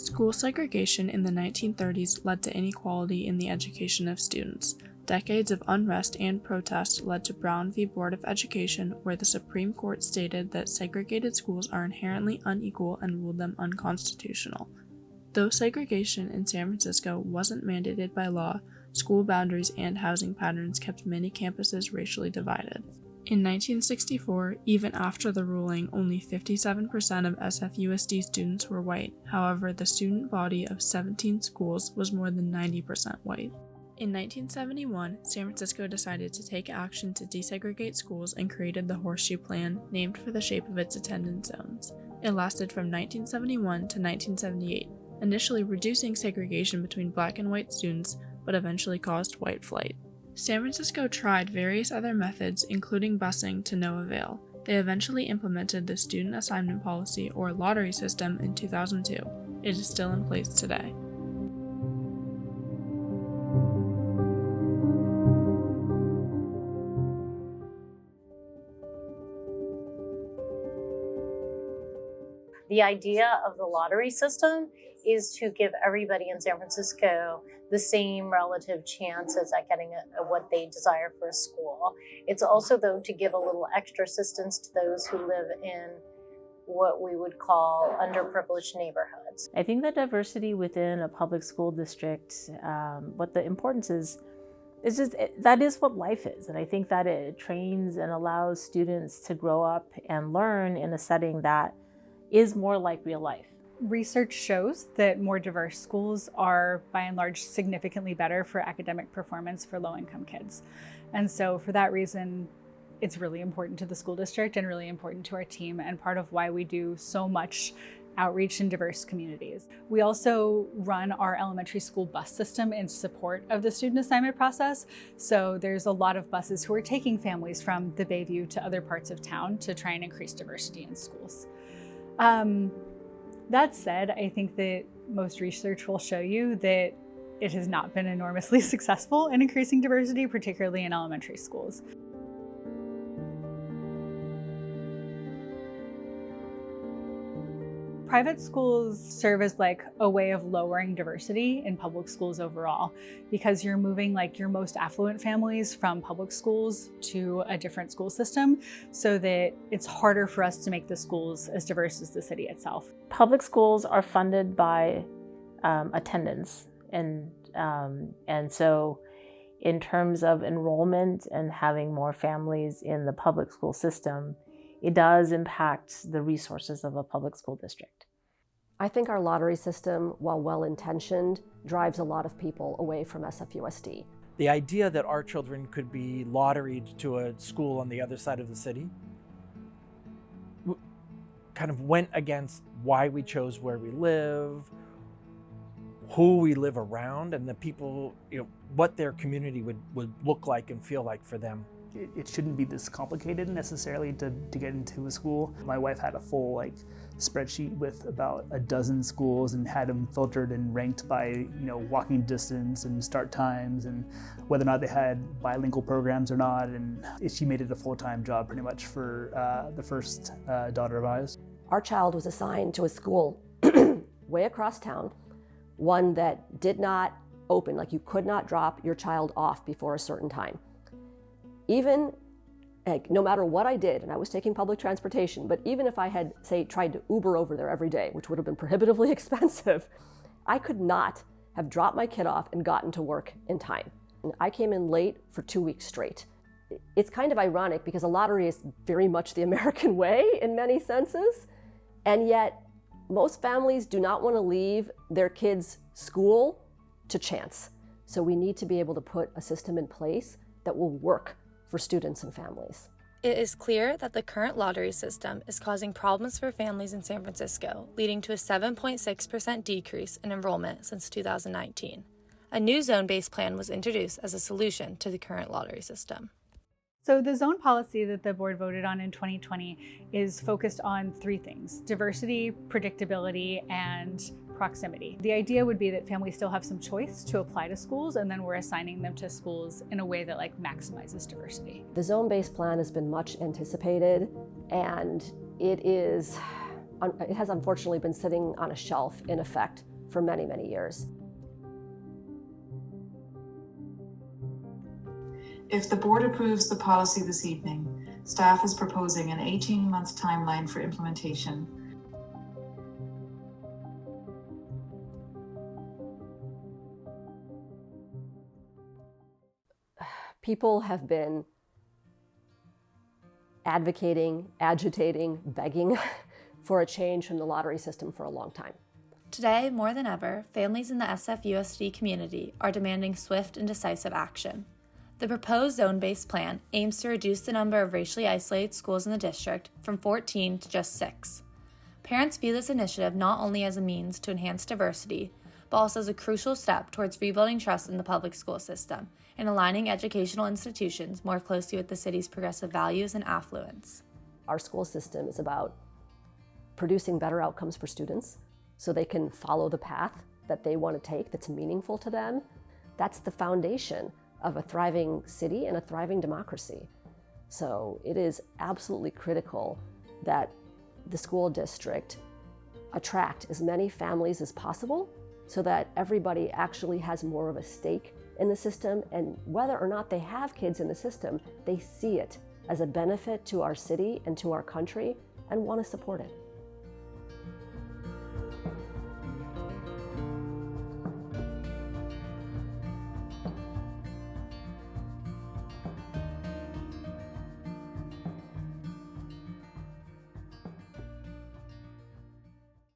School segregation in the 1930s led to inequality in the education of students. Decades of unrest and protest led to Brown v. Board of Education, where the Supreme Court stated that segregated schools are inherently unequal and ruled them unconstitutional. Though segregation in San Francisco wasn't mandated by law, school boundaries and housing patterns kept many campuses racially divided. In 1964, even after the ruling, only 57% of SFUSD students were white. However, the student body of 17 schools was more than 90% white. In 1971, San Francisco decided to take action to desegregate schools and created the Horseshoe Plan, named for the shape of its attendance zones. It lasted from 1971 to 1978, initially reducing segregation between black and white students, but eventually caused white flight. San Francisco tried various other methods, including busing, to no avail. They eventually implemented the Student Assignment Policy, or lottery system, in 2002. It is still in place today. The idea of the lottery system is to give everybody in San Francisco the same relative chances at getting what they desire for a school. It's also, though, to give a little extra assistance to those who live in what we would call underprivileged neighborhoods. I think that diversity within a public school district, what the importance is just, that is what life is. And I think that it trains and allows students to grow up and learn in a setting that is more like real life. Research shows that more diverse schools are, by and large, significantly better for academic performance for low-income kids. And so for that reason, it's really important to the school district and really important to our team, and part of why we do so much outreach in diverse communities. We also run our elementary school bus system in support of the student assignment process. So there's a lot of buses who are taking families from the Bayview to other parts of town to try and increase diversity in schools. That said, I think that most research will show you that it has not been enormously successful in increasing diversity, particularly in elementary schools. Private schools serve as like a way of lowering diversity in public schools overall, because you're moving like your most affluent families from public schools to a different school system, so that it's harder for us to make the schools as diverse as the city itself. Public schools are funded by attendance, and so in terms of enrollment and having more families in the public school system, it does impact the resources of a public school district. I think our lottery system, while well-intentioned, drives a lot of people away from SFUSD. The idea that our children could be lotteried to a school on the other side of the city kind of went against why we chose where we live, who we live around, and the people, what their community would look like and feel like for them. It shouldn't be this complicated necessarily to get into a school. My wife had a full spreadsheet with about a dozen schools and had them filtered and ranked by walking distance and start times and whether or not they had bilingual programs or not. And she made it a full-time job pretty much for the first daughter of ours. Our child was assigned to a school way across town, one that did not open, you could not drop your child off before a certain time. Even, no matter what I did, and I was taking public transportation, but even if I had, say, tried to Uber over there every day, which would have been prohibitively expensive, I could not have dropped my kid off and gotten to work in time. And I came in late for 2 weeks straight. It's kind of ironic because a lottery is very much the American way in many senses, and yet most families do not want to leave their kids' school to chance. So we need to be able to put a system in place that will work for students and families. It is clear that the current lottery system is causing problems for families in San Francisco, leading to a 7.6% decrease in enrollment since 2019. A new zone-based plan was introduced as a solution to the current lottery system. So the zone policy that the board voted on in 2020 is focused on three things: diversity, predictability, and proximity. The idea would be that families still have some choice to apply to schools, and then we're assigning them to schools in a way that maximizes diversity. The zone-based plan has been much anticipated, and it has unfortunately been sitting on a shelf in effect for many, many years. If the board approves the policy this evening, staff is proposing an 18-month timeline for implementation. People have been advocating, agitating, begging for a change from the lottery system for a long time. Today, more than ever, families in the SFUSD community are demanding swift and decisive action. The proposed zone-based plan aims to reduce the number of racially isolated schools in the district from 14 to just 6. Parents view this initiative not only as a means to enhance diversity, but also as a crucial step towards rebuilding trust in the public school system and aligning educational institutions more closely with the city's progressive values and affluence. Our school system is about producing better outcomes for students so they can follow the path that they want to take that's meaningful to them. That's the foundation of a thriving city and a thriving democracy. So it is absolutely critical that the school district attract as many families as possible so that everybody actually has more of a stake in the system, and whether or not they have kids in the system, they see it as a benefit to our city and to our country and want to support it.